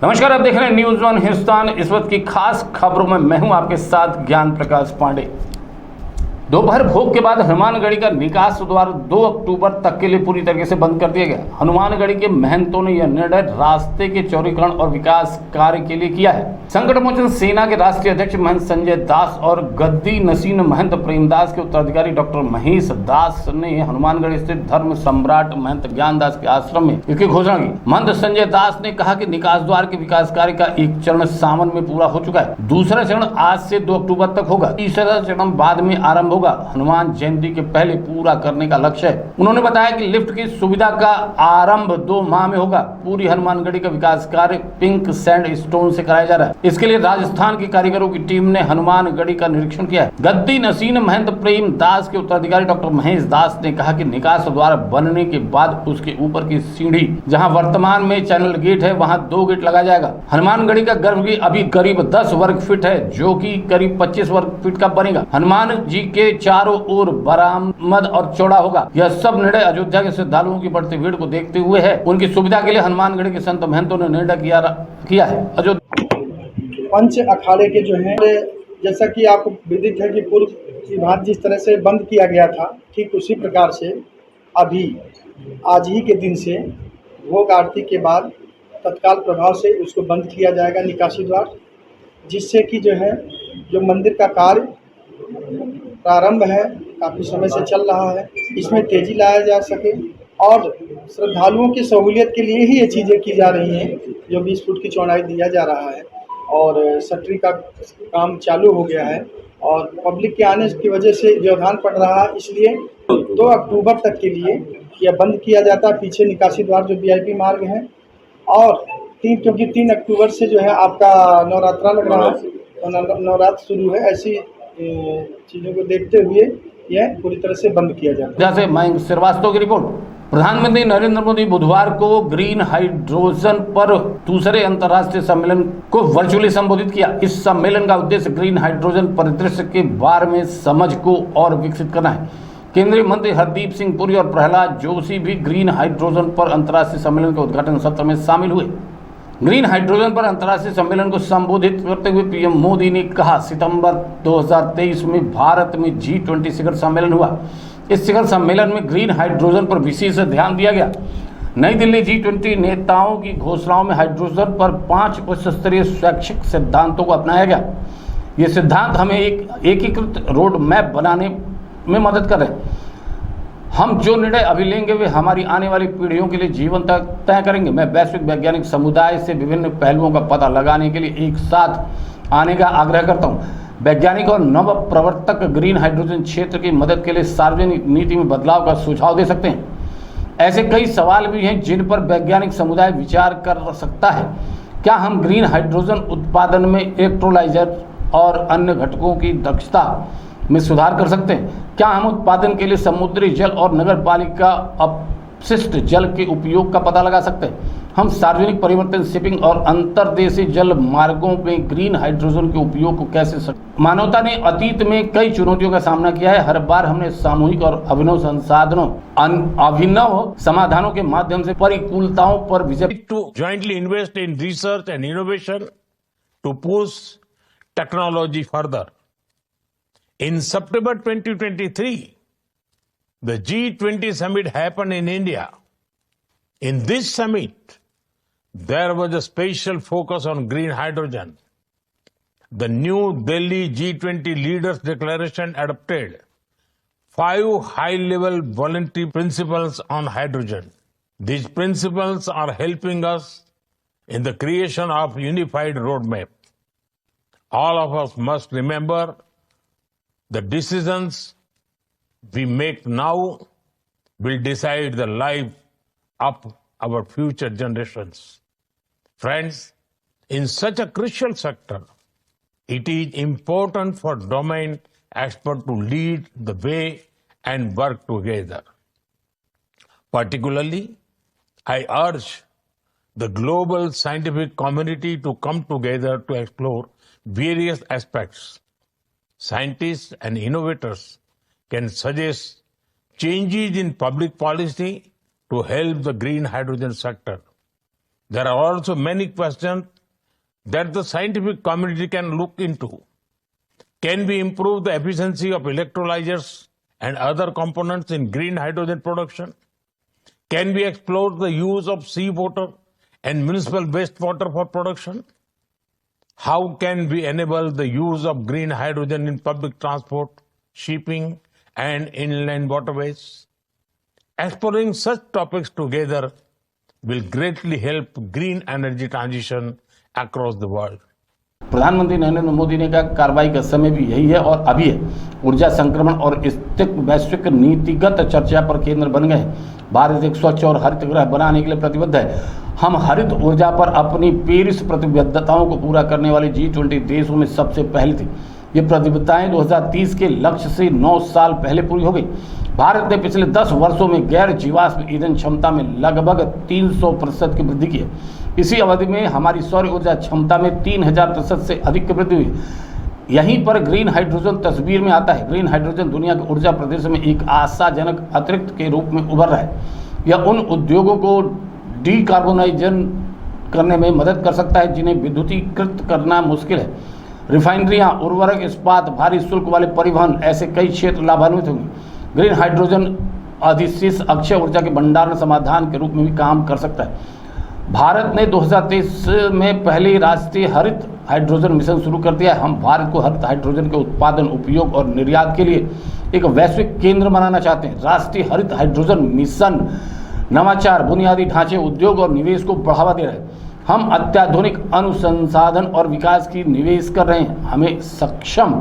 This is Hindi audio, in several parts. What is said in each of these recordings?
नमस्कार, आप देख रहे हैं न्यूज वन हिंदुस्तान। इस वक्त की खास खबरों में मैं हूं आपके साथ ज्ञान प्रकाश पांडे। दोपहर भोग के बाद हनुमानगढ़ी का निकास द्वार 2 अक्टूबर तक के लिए पूरी तरीके से बंद कर दिया गया। हनुमानगढ़ी के महंतों ने यह निर्णय रास्ते के चौड़ीकरण और विकास कार्य के लिए किया है। संकट मोचन सेना के राष्ट्रीय अध्यक्ष महंत संजय दास और गद्दी नसीन महंत प्रेमदास के उत्तराधिकारी डॉक्टर महेश दास ने हनुमानगढ़ स्थित धर्म सम्राट महंत ज्ञानदास के आश्रम में इसकी घोषणा की। महंत संजय दास ने कहा कि निकास द्वार के विकास कार्य का एक चरण सावन में पूरा हो चुका है। दूसरा चरण आज से 2 अक्टूबर तक होगा। तीसरा चरण बाद में आरंभ होगा। हनुमान जयंती के पहले पूरा करने का लक्ष्य है। उन्होंने बताया कि लिफ्ट की सुविधा का आरंभ 2 माह में होगा। पूरी हनुमानगढ़ी का विकास कार्य पिंक सैंड स्टोन से कराया जा रहा है। इसके लिए राजस्थान की कारीगरों की टीम ने हनुमानगढ़ी का निरीक्षण किया है। गद्दी नसीन महंत प्रेम दास के उत्तराधिकारी डॉक्टर महेश दास ने कहा कि निकास द्वार बनने के बाद उसके ऊपर की सीढ़ी जहां वर्तमान में चैनल गेट है, वहां 2 गेट लगाया जाएगा। हनुमानगढ़ी का गर्भगृह अभी करीब 10 वर्ग फीट है, जो कि करीब 25 वर्ग फीट का बनेगा। हनुमान जी के चारों ओर बरामद और चौड़ा होगा। यह सब निर्णय अयोध्या के श्रद्धालुओं की बढ़ती भीड़ को देखते हुए है। उनकी सुविधा के लिए हनुमानगढ़ी के संत महंतों ने निर्णय किया है। पंच अखाड़े के जो हैं, जैसा कि आपको विदित है कि पूर्व विभाग जिस तरह से बंद किया गया था, ठीक उसी प्रकार से अभी आज ही के दिन से भोग आरती के बाद तत्काल प्रभाव से उसको बंद किया जाएगा निकासी द्वार, जिससे कि जो मंदिर का कार्य प्रारंभ है, काफ़ी समय से चल रहा है, इसमें तेज़ी लाया जा सके और श्रद्धालुओं की सहूलियत के लिए ही ये चीज़ें की जा रही हैं। जो 20 फुट की चौड़ाई दिया जा रहा है और शटरी का काम चालू हो गया है और पब्लिक के आने की वजह से व्यवधान पड़ रहा है, इसलिए 2 अक्टूबर तक के लिए यह बंद किया जाता है। पीछे निकासी द्वार जो वीआईपी मार्ग है और क्योंकि 3 अक्टूबर से जो है आपका नवरात्रा लग रहा है, तो नवरात्र शुरू है। ऐसी चीज़ों को देखते हुए यह पूरी तरह से बंद किया जाता है। जैसे मयंक श्रीवास्तव की रिपोर्ट। प्रधानमंत्री नरेंद्र मोदी बुधवार को ग्रीन हाइड्रोजन पर दूसरे अंतर्राष्ट्रीय सम्मेलन को वर्चुअली संबोधित किया। इस सम्मेलन का उद्देश्य ग्रीन हाइड्रोजन परिदृश्य के बारे में समझ को और विकसित करना है। केंद्रीय मंत्री हरदीप सिंह पुरी और प्रहलाद जोशी भी ग्रीन हाइड्रोजन पर अंतर्राष्ट्रीय सम्मेलन के उद्घाटन सत्र में शामिल हुए। ग्रीन हाइड्रोजन पर अंतर्राष्ट्रीय सम्मेलन को संबोधित करते हुए पीएम मोदी ने कहा, सितंबर 2023 में भारत में G20 शिखर सम्मेलन हुआ। इस शिखर सम्मेलन में ग्रीन हाइड्रोजन पर विशेष ध्यान दिया गया। नई दिल्ली G20 नेताओं की घोषणाओं में हाइड्रोजन पर 5 उच्च स्तरीय शैक्षिक सिद्धांतों को अपनाया गया। ये सिद्धांत हमें एक एकीकृत रोड मैप बनाने में मदद कर रहे हैं। हम जो निर्णय अभी लेंगे वे हमारी आने वाली पीढ़ियों के लिए जीवन तक तय करेंगे। मैं वैश्विक वैज्ञानिक समुदाय से विभिन्न पहलुओं का पता लगाने के लिए एक साथ आने का आग्रह करता हूं। वैज्ञानिक और नव प्रवर्तक ग्रीन हाइड्रोजन क्षेत्र की मदद के लिए सार्वजनिक नीति में बदलाव का सुझाव दे सकते हैं। ऐसे कई सवाल भी हैं जिन पर वैज्ञानिक समुदाय विचार कर सकता है। क्या हम ग्रीन हाइड्रोजन उत्पादन में इलेक्ट्रोलाइजर और अन्य घटकों की दक्षता में सुधार कर सकते हैं? क्या हम उत्पादन के लिए समुद्री जल और नगर पालिका अपशिष्ट जल के उपयोग का पता लगा सकते हैं? हम सार्वजनिक परिवहन, शिपिंग और अंतर्देशीय जल मार्गों में ग्रीन हाइड्रोजन के उपयोग को कैसे मानवता ने अतीत में कई चुनौतियों का सामना किया है। हर बार हमने सामूहिक और अभिनव समाधानों के माध्यम से प्रतिकूलताओं पर विजय। To jointly invest in research and innovation to push technology further. In September 2023, the G20 summit happened in India. In this summit, there was a special focus on green hydrogen. The New Delhi G20 Leaders Declaration adopted 5 high-level voluntary principles on hydrogen. These principles are helping us in the creation of unified roadmap. All of us must remember the decisions we make now will decide the life of our future generations. Friends, in such a crucial sector, it is important for domain experts to lead the way and work together. Particularly, I urge the global scientific community to come together to explore various aspects. Scientists and innovators can suggest changes in public policy to help the green hydrogen sector. There are also many questions that the scientific community can look into. Can we improve the efficiency of electrolyzers and other components in green hydrogen production? Can we explore the use of seawater and municipal wastewater for production? How can we enable the use of green hydrogen in public transport, shipping, and inland waterways? Exploring such topics together will greatly help green energy transition across the world. प्रधानमंत्री नरेंद्र मोदी ने कहा कार्रवाई का समय भी यही है और अभी है। ऊर्जा संक्रमण और स्थित वैश्विक नीतिगत चर्चा पर केंद्र बन गए। भारत एक स्वच्छ और हरित ग्रह बनाने के लिए प्रतिबद्ध है। हम हरित ऊर्जा पर अपनी पेरिस प्रतिबद्धताओं को पूरा करने वाले G20 देशों में सबसे पहले थे। ये प्रतिबद्धताएं 2030 के लक्ष्य से 9 साल पहले पूरी हो गई। भारत ने पिछले 10 वर्षों में गैर जीवाश्म ईंधन क्षमता में लगभग 300% की वृद्धि की है। इसी अवधि में हमारी सौर ऊर्जा क्षमता में 3000% से अधिक की वृद्धि हुई। यहीं पर ग्रीन हाइड्रोजन तस्वीर में आता है। ग्रीन हाइड्रोजन दुनिया के ऊर्जा प्रदेश में एक आशाजनक अतिरिक्त के रूप में उभर रहा है। यह उन उद्योगों को डीकार्बोनाइजन करने में मदद कर सकता है जिन्हें विद्युतीकृत करना मुश्किल है। रिफाइनरियां, उर्वरक, इस्पात, भारी शुल्क वाले परिवहन, ऐसे कई क्षेत्र लाभान्वित होंगे। ग्रीन हाइड्रोजन अधिशेष अक्षय ऊर्जा के भंडारण समाधान के रूप में भी काम कर सकता है। भारत ने 2023 में पहले राष्ट्रीय हरित हाइड्रोजन मिशन शुरू कर दिया है। हम भारत को हरित हाइड्रोजन के उत्पादन, उपयोग और निर्यात के लिए एक वैश्विक केंद्र बनाना चाहते हैं। राष्ट्रीय हरित हाइड्रोजन मिशन नवाचार, बुनियादी ढांचे, उद्योग और निवेश को बढ़ावा दे रहे हैं। हम अत्याधुनिक अनुसंधान और विकास की निवेश कर रहे हैं। हमें सक्षम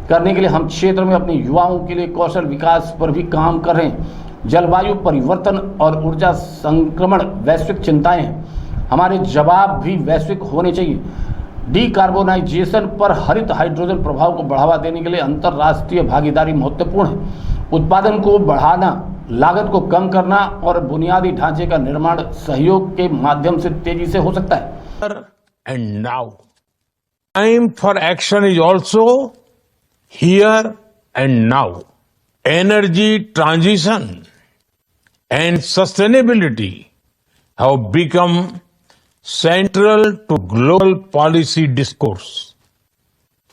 करने के लिए हम क्षेत्र में अपने युवाओं के लिए कौशल विकास पर भी काम कर रहे हैं। जलवायु परिवर्तन और ऊर्जा संक्रमण वैश्विक चिंताएं हैं। हमारे जवाब भी वैश्विक होने चाहिए। डीकार्बोनाइजेशन पर हरित हाइड्रोजन प्रभाव को बढ़ावा देने के लिए अंतर्राष्ट्रीय भागीदारी महत्वपूर्ण है। उत्पादन को बढ़ाना, लागत को कम करना और बुनियादी ढांचे का निर्माण सहयोग के माध्यम से तेजी से हो सकता है। And now, time for action is also here and now. Energy transition and sustainability have become central to global policy discourse.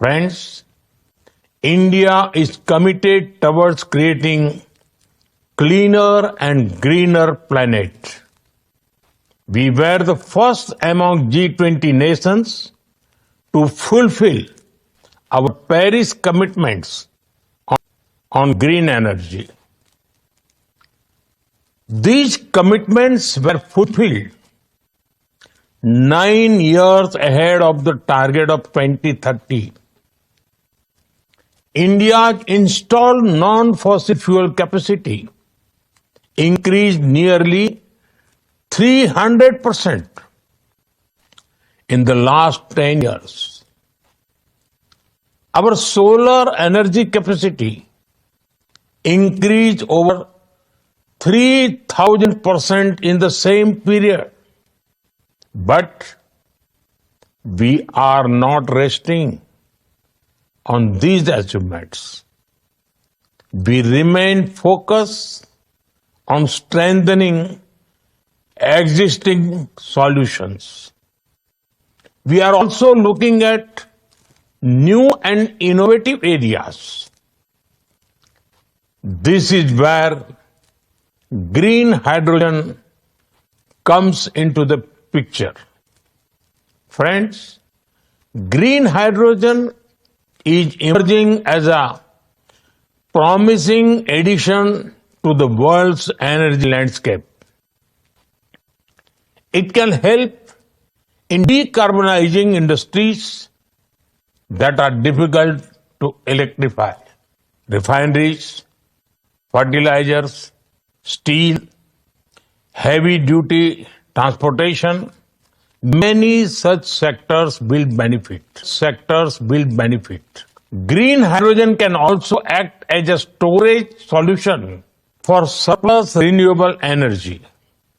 Friends, India is committed towards creating cleaner and greener planet. We were the first among G20 nations to fulfill our Paris commitments on green energy. These commitments were fulfilled 9 years ahead of the target of 2030. India's installed non-fossil fuel capacity increased nearly 300% in the last 10 years. Our solar energy capacity increased over 3,000% in the same period. But we are not resting on these achievements. We remain focused on strengthening existing solutions. We are also looking at new and innovative areas. This is where green hydrogen comes into the picture. Friends, green hydrogen is emerging as a promising addition to the world's energy landscape. It can help in decarbonizing industries that are difficult to electrify. Refineries, fertilizers, steel, heavy-duty transportation, many such sectors will benefit. Green hydrogen can also act as a storage solution for surplus renewable energy.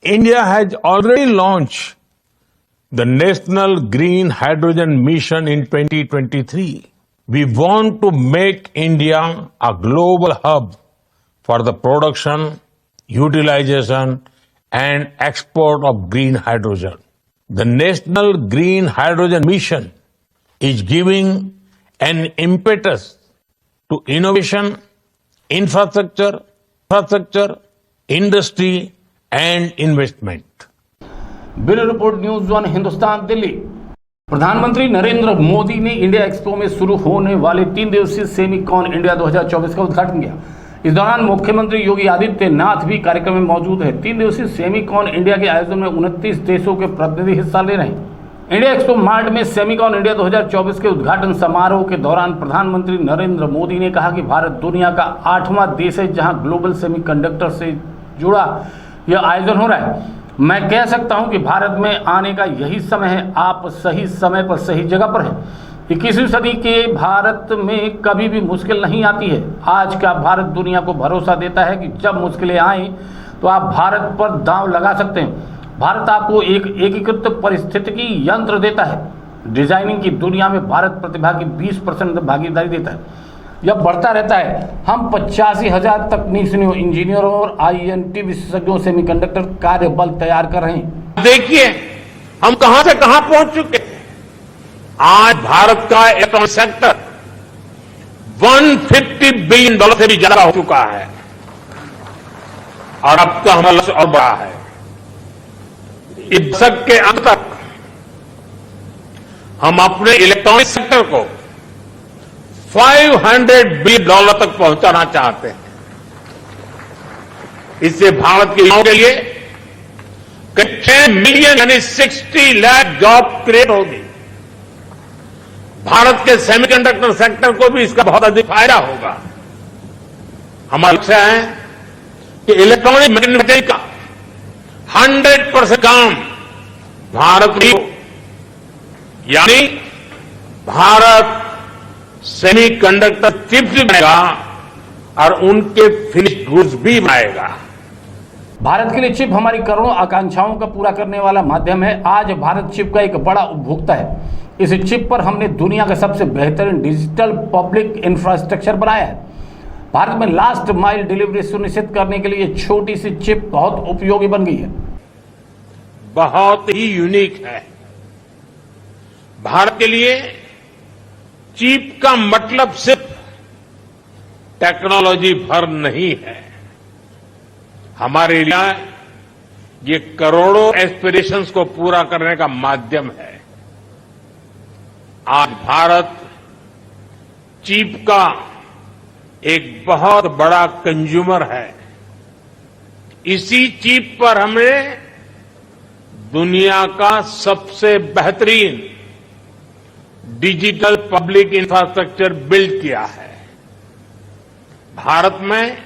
India has already launched the National Green Hydrogen Mission in 2023. We want to make India a global hub for the production, utilization, and export of green hydrogen. The National Green Hydrogen Mission is giving an impetus to innovation, infrastructure, industry and investment. Bureau report news 1 Hindustan Delhi. प्रधानमंत्री नरेंद्र मोदी ने इंडिया एक्सपो में शुरू होने वाले 3 दिवसीय सेमिकॉन इंडिया 2024 का उद्घाटन किया। इस दौरान मुख्यमंत्री योगी आदित्यनाथ भी कार्यक्रम में मौजूद है। 3 दिवसीय सेमिकॉन इंडिया के आयोजन में 29 देशों के प्रतिनिधि हिस्सा ले रहे हैं। इंडिया एक्सपो मार्ट में सेमिकॉन इंडिया 2024 के उद्घाटन समारोह के दौरान प्रधानमंत्री नरेंद्र मोदी ने कहा कि भारत दुनिया का 8वां देश है जहां ग्लोबल सेमीकंडक्टर से जुड़ा यह आयोजन हो रहा है। मैं कह सकता हूं कि भारत में आने का यही समय है। आप सही समय पर सही जगह पर हैं। 21वीं सदी के भारत में कभी भी मुश्किल नहीं आती है। आज का भारत दुनिया को भरोसा देता है कि जब मुश्किलें आएं तो आप भारत पर दांव लगा सकते हैं। भारत आपको एक एकीकृत परिस्थितिकी यंत्र देता है। डिजाइनिंग की दुनिया में भारत प्रतिभा की 20% भागीदारी देता है। यह बढ़ता रहता है। हम 85,000 तकनीशियनों, इंजीनियरों और INT विशेषज्ञों सेमीकंडक्टर कार्य बल तैयार कर रहे हैं। देखिए हम कहां से कहां पहुंच चुके हैं। आज भारत का इलेक्ट्रॉनिक सेक्टर $150 बिलियन से भी ज्यादा हो चुका है और अब का हमारा लक्ष्य और बड़ा है। इस दशक के अंत तक हम अपने इलेक्ट्रॉनिक सेक्टर को $500 बिलियन तक पहुंचाना चाहते हैं। इससे भारत के युवाओं के लिए करीब 6 मिलियन यानी 60 लाख जॉब क्रिएट होगी। भारत के सेमीकंडक्टर सेक्टर को भी इसका बहुत अधिक फायदा होगा। हमारा लक्ष्य है कि इलेक्ट्रॉनिक मैन्युफैक्चरिंग का 100% काम भारत में हो, यानी भारत सेमीकंडक्टर चिप्स भी बनाएगा और उनके फिनिश्ड गुड्स भी बनाएगा। भारत के लिए चिप हमारी करोड़ों आकांक्षाओं का पूरा करने वाला माध्यम है। आज भारत चिप का एक बड़ा उपभोक्ता है। इस चिप पर हमने दुनिया का सबसे बेहतरीन डिजिटल पब्लिक इंफ्रास्ट्रक्चर बनाया है। भारत में लास्ट माइल डिलीवरी सुनिश्चित करने के लिए छोटी सी चिप बहुत उपयोगी बन गई है। बहुत ही यूनिक है। भारत के लिए चिप का मतलब सिर्फ टेक्नोलॉजी भर नहीं है। हमारे लिए ये करोड़ों एस्पिरेशंस को पूरा करने का माध्यम है। आज भारत चिप का एक बहुत बड़ा कंज्यूमर है। इसी चिप पर हमने दुनिया का सबसे बेहतरीन डिजिटल पब्लिक इंफ्रास्ट्रक्चर बिल्ड किया है। भारत में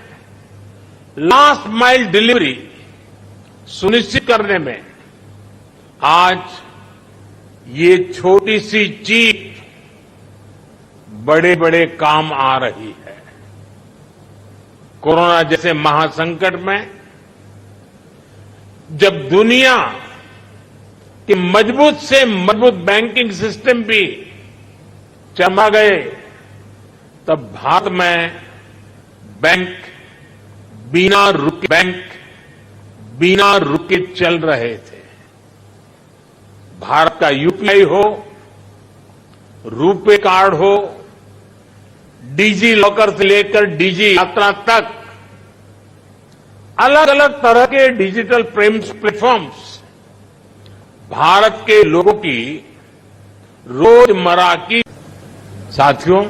लास्ट माइल डिलीवरी सुनिश्चित करने में आज ये छोटी सी चिप बड़े बड़े काम आ रही है। कोरोना जैसे महासंकट में जब दुनिया के मजबूत से मजबूत बैंकिंग सिस्टम भी चरमा गए, तब भारत में बैंक बिना रुके चल रहे थे। भारत का यूपीआई हो, रुपे कार्ड हो, डिजी लॉकर से लेकर डिजी यात्रा तक अलग अलग तरह के डिजिटल प्लेटफॉर्म्स भारत के लोगों की रोजमर्रा की। साथियों,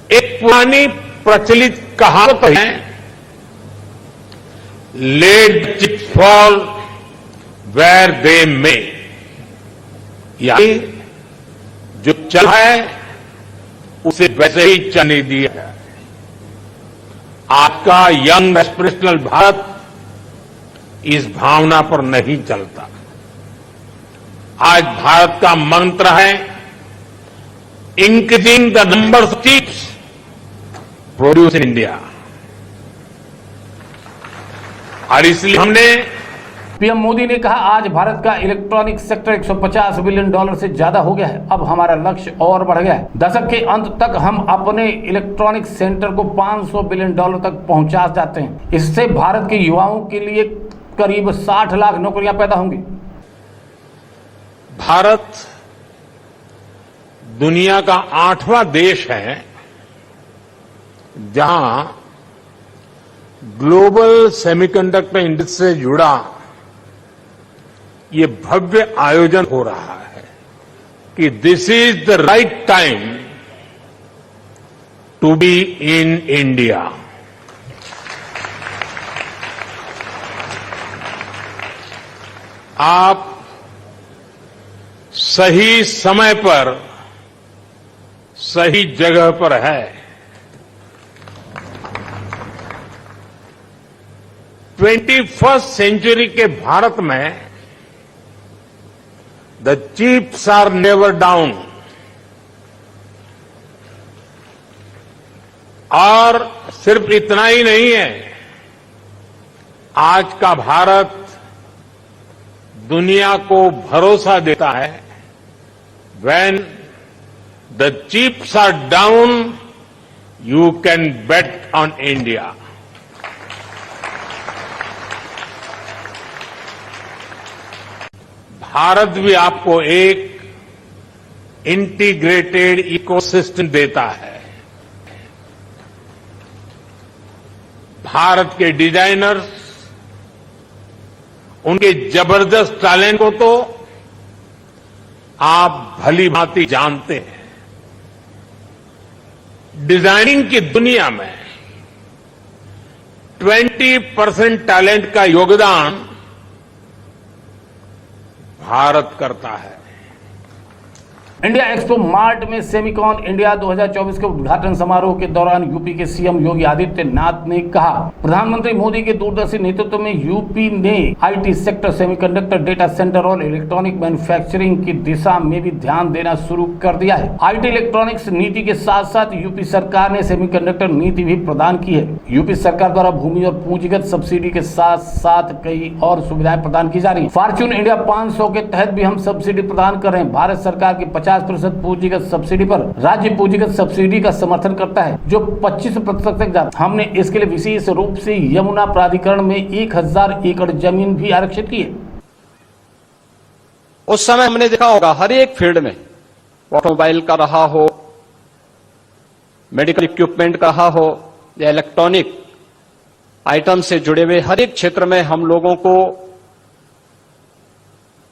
एक पुरानी प्रचलित कहावत है, let chips fall where they may, यानी जो चला है उसे वैसे ही चलने दिया है। आज का यंग एस्पिरेशनल भारत इस भावना पर नहीं चलता। आज भारत का मंत्र है increasing the number of chips produce in India, और इसलिए हमने पीएम मोदी ने कहा आज भारत का इलेक्ट्रॉनिक सेक्टर $150 बिलियन से ज्यादा हो गया है। अब हमारा लक्ष्य और बढ़ गया है। दशक के अंत तक हम अपने इलेक्ट्रॉनिक सेंटर को $500 बिलियन तक पहुंचा जाते हैं। इससे भारत के युवाओं के लिए करीब 60 लाख नौकरियां पैदा होंगी। भारत दुनिया का 8वां देश है जहां ग्लोबल सेमीकंडक्टर इंडस्ट्री से जुड़ा ये भव्य आयोजन हो रहा है कि this is the right time to be in India. आप सही समय पर सही जगह पर है। 21st सेंचुरी के भारत में the chips are never down और सिर्फ इतना ही नहीं है, आज का भारत दुनिया को भरोसा देता है when the chips are down you can bet on India. भारत भी आपको एक इंटीग्रेटेड इकोसिस्टम देता है। भारत के डिजाइनर्स, उनके जबरदस्त टैलेंट को तो आप भली भांति जानते हैं। डिजाइनिंग की दुनिया में 20% टैलेंट का योगदान भारत करता है। इंडिया एक्सपो मार्ट में सेमिकॉन इंडिया 2024 के उद्घाटन समारोह के दौरान यूपी के सीएम योगी आदित्यनाथ ने कहा, प्रधानमंत्री मोदी के दूरदर्शी नेतृत्व में यूपी ने IT sector, semiconductor, data centre और इलेक्ट्रॉनिक मैन्युफैक्चरिंग की दिशा में भी ध्यान देना शुरू कर दिया है। आईटी इलेक्ट्रॉनिक्स नीति के साथ साथ यूपी सरकार ने सेमीकंडक्टर नीति भी प्रदान की है। यूपी सरकार द्वारा भूमि और पूंजीगत सब्सिडी के साथ साथ कई और सुविधाएं प्रदान की जा रही है। फॉर्च्यून इंडिया 500 के तहत भी हम सब्सिडी प्रदान कर रहे हैं। भारत सरकार की 50% पूंजीगत सब्सिडी पर राज्य पूंजीगत सब्सिडी का समर्थन करता है, जो 25% तक जाता है। हमने इसके लिए विशेष रूप से यमुना प्राधिकरण में 1000 एकड़ जमीन भी आरक्षित की है। उस समय हमने देखा होगा हर एक फील्ड में, ऑटोमोबाइल का रहा हो, मेडिकल इक्विपमेंट का रहा हो या इलेक्ट्रॉनिक आइटम से जुड़े हुए हर एक क्षेत्र में हम लोगों को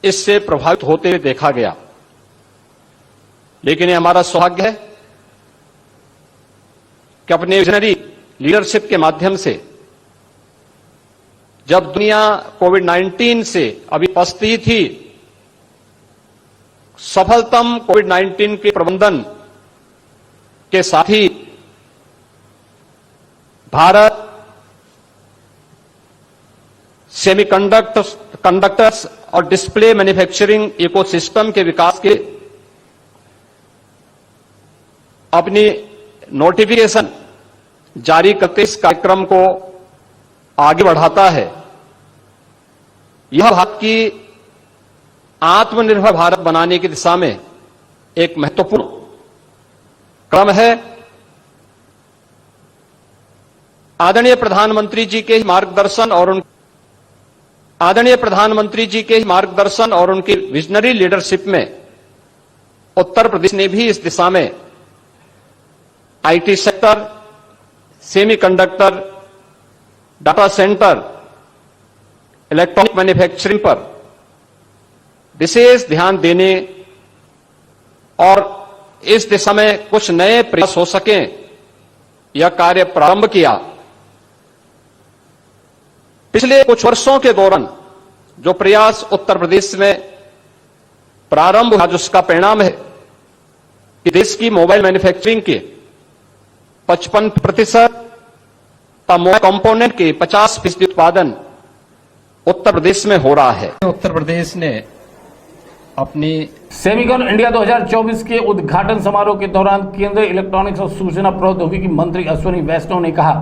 इससे प्रभावित होते हुए देखा गया। लेकिन ये हमारा सौभाग्य है कि अपने विजनरी लीडरशिप के माध्यम से जब दुनिया कोविड-19 से अभी पछती थी, सफलतम कोविड-19 के प्रबंधन के साथ ही भारत सेमीकंडक्टर्स और डिस्प्ले मैन्युफैक्चरिंग इकोसिस्टम के विकास के अपनी नोटिफिकेशन जारी करते इस कार्यक्रम को आगे बढ़ाता है। यह भारत की आत्मनिर्भर भारत बनाने की दिशा में एक महत्वपूर्ण क्रम है। आदरणीय प्रधानमंत्री जी के मार्गदर्शन और उनकी विजनरी लीडरशिप में उत्तर प्रदेश ने भी इस दिशा में IT sector, semiconductor, data centre, electronic manufacturing पर विशेष ध्यान देने और इस दिशा में कुछ नए प्रयास हो सकें, यह कार्य प्रारंभ किया। पिछले कुछ वर्षों के दौरान जो प्रयास उत्तर प्रदेश में प्रारंभ हुआ, जिसका परिणाम है कि देश की मोबाइल मैन्युफैक्चरिंग के 55% का मोबाइल कंपोनेंट के 50% उत्पादन उत्तर प्रदेश में हो रहा है। उत्तर प्रदेश ने अपनी सेमिकॉन इंडिया 2024 के उद्घाटन समारोह के दौरान केंद्रीय इलेक्ट्रॉनिक्स और सूचना प्रौद्योगिकी मंत्री अश्विनी वैष्णव ने कहा,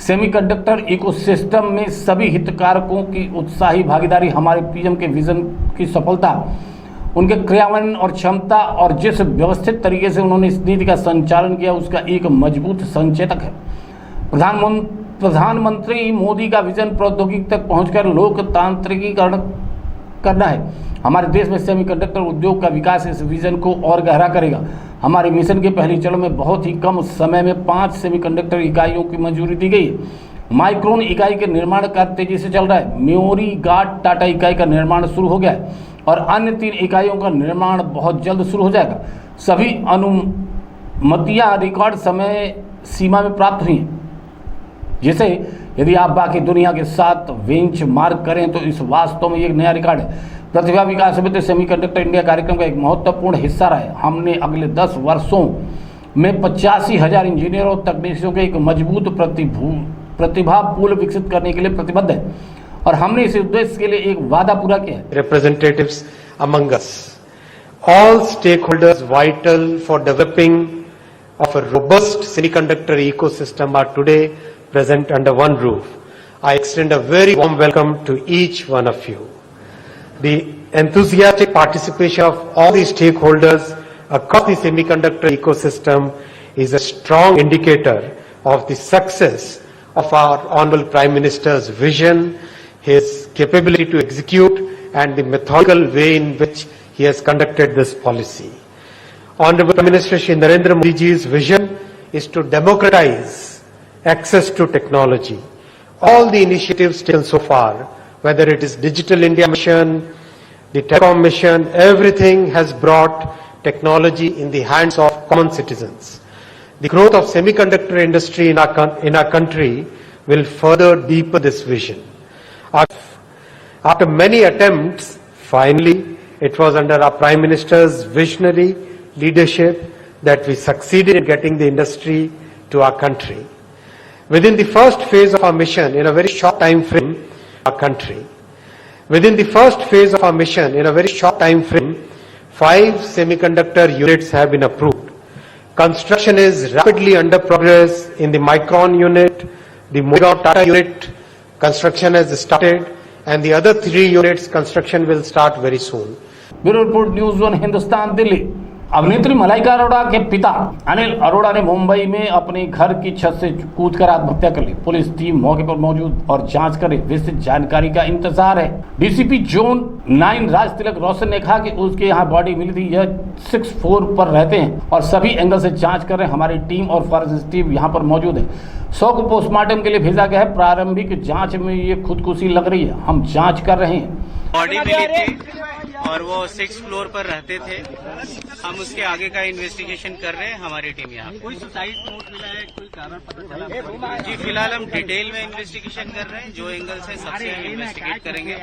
सेमीकंडक्टर इकोसिस्टम में सभी हितधारकों की उत्साही भागीदारी हमारे पीएम के विजन की सफलता, उनके क्रियान्वयन और क्षमता और जिस व्यवस्थित तरीके से उन्होंने इस नीति का संचालन किया उसका एक मजबूत संचेतक है। प्रधानमंत्री मोदी का विजन प्रौद्योगिकी तक पहुंचकर लोकतांत्रिकीकरण करना है। हमारे देश में सेमीकंडक्टर उद्योग का विकास इस विजन को और गहरा करेगा। हमारे मिशन के पहले चरण में बहुत ही कम समय में 5 सेमीकंडक्टर इकाइयों की मंजूरी दी गई है। माइक्रोन इकाई के निर्माण कार्य तेजी से चल रहा है। म्योरी गार्ड टाटा इकाई का निर्माण शुरू हो गया है और अन्य 3 इकाइयों का निर्माण बहुत जल्द शुरू हो जाएगा। सभी अनुमतियां रिकॉर्ड समय सीमा में प्राप्त हुई हैं। जिसे यदि आप बाकी दुनिया के साथ बेंच मार्क करें तो इस वास्तव में एक नया रिकॉर्ड है। प्रतिभा विकास समिति सेमीकंडक्टर इंडिया कार्यक्रम का एक महत्वपूर्ण हिस्सा रहा है। हमने अगले 10 वर्षों में 85,000 इंजीनियरों और तकनीशियों के एक मजबूत प्रतिभा पूल विकसित करने के लिए प्रतिबद्ध है और हमने इस उद्देश्य के लिए एक वादा पूरा किया है। Representatives among us, all stakeholders vital for developing of a robust semiconductor ecosystem are today present under one roof. I extend a very warm welcome to each one of you. The enthusiastic participation of all the stakeholders across the semiconductor ecosystem is a strong indicator of the success of our Honorable Prime Minister's vision, his capability to execute, and the methodical way in which he has conducted this policy. Honorable Prime Minister Shri Narendra Modi ji's vision is to democratize access to technology. All the initiatives taken so far, whether it is Digital India Mission, the Telecom Mission, everything has brought technology in the hands of common citizens. The growth of semiconductor industry in our country will further deepen this vision. After many attempts, finally, it was under our Prime Minister's visionary leadership that we succeeded in getting the industry to our country. Within the first phase of our mission, in a very short time frame, Within the first phase of our mission, in a very short time frame, 5 semiconductor units have been approved. Construction is rapidly under progress in the Micron unit, the Moigaon Tata unit, construction has started, and the other 3 units construction will start very soon. Bureau report news 1 Hindustan Delhi. अभिनेत्री मलाइका अरोड़ा के पिता अनिल अरोड़ा ने मुंबई में अपने घर की छत से कूदकर आत्महत्या कर ली। पुलिस टीम मौके पर मौजूद और जांच कर विस्तृत जानकारी का इंतजार है। डीसीपी जोन 9 राज तिलक रोशन ने कहा कि उसके यहाँ बॉडी मिली थी। यह 6 फ्लोर पर रहते हैं और सभी एंगल से जांच कर रहे हैं। हमारी टीम और फॉरेंसिक टीम यहाँ पर मौजूद है। 100 को पोस्टमार्टम के लिए भेजा गया है। प्रारंभिक जाँच में ये खुदकुशी लग रही है। हम जाँच कर रहे हैं। बॉडी मिली थी और वो 6 फ्लोर पर रहते थे। हम उसके आगे का इन्वेस्टिगेशन कर रहे हैं। हमारी टीम यहाँ कोई सुसाइड नोट मिला है, कोई कारण पता चला? जी फिलहाल हम डिटेल में इन्वेस्टिगेशन कर रहे हैं। जो एंगल से सबसे इन्वेस्टिगेट करेंगे।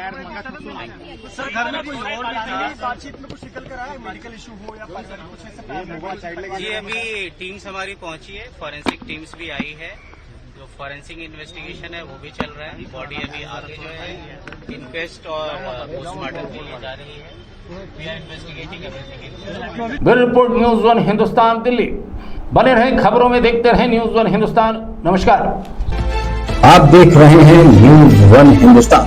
सर घर में कोई और भी था? बातचीत में कुछ निकल कर आया, मेडिकल इशू हो या कुछ ऐसा? जी अभी टीम्स हमारी पहुंची है, फॉरेंसिक टीम्स भी आई है। जो फॉरेंसिक इन्वेस्टिगेशन है वो भी चल रहा है। बॉडी अभी आगे जो है इनक्वेस्ट और पोस्टमार्टम के लिए जा रही है। We are investigating everything. Bureau report news 1 Hindustan Delhi. बने रहें खबरों में, देखते रहें न्यूज़ 1 हिंदुस्तान। नमस्कार। आप देख रहे हैं न्यूज़ 1 हिंदुस्तान।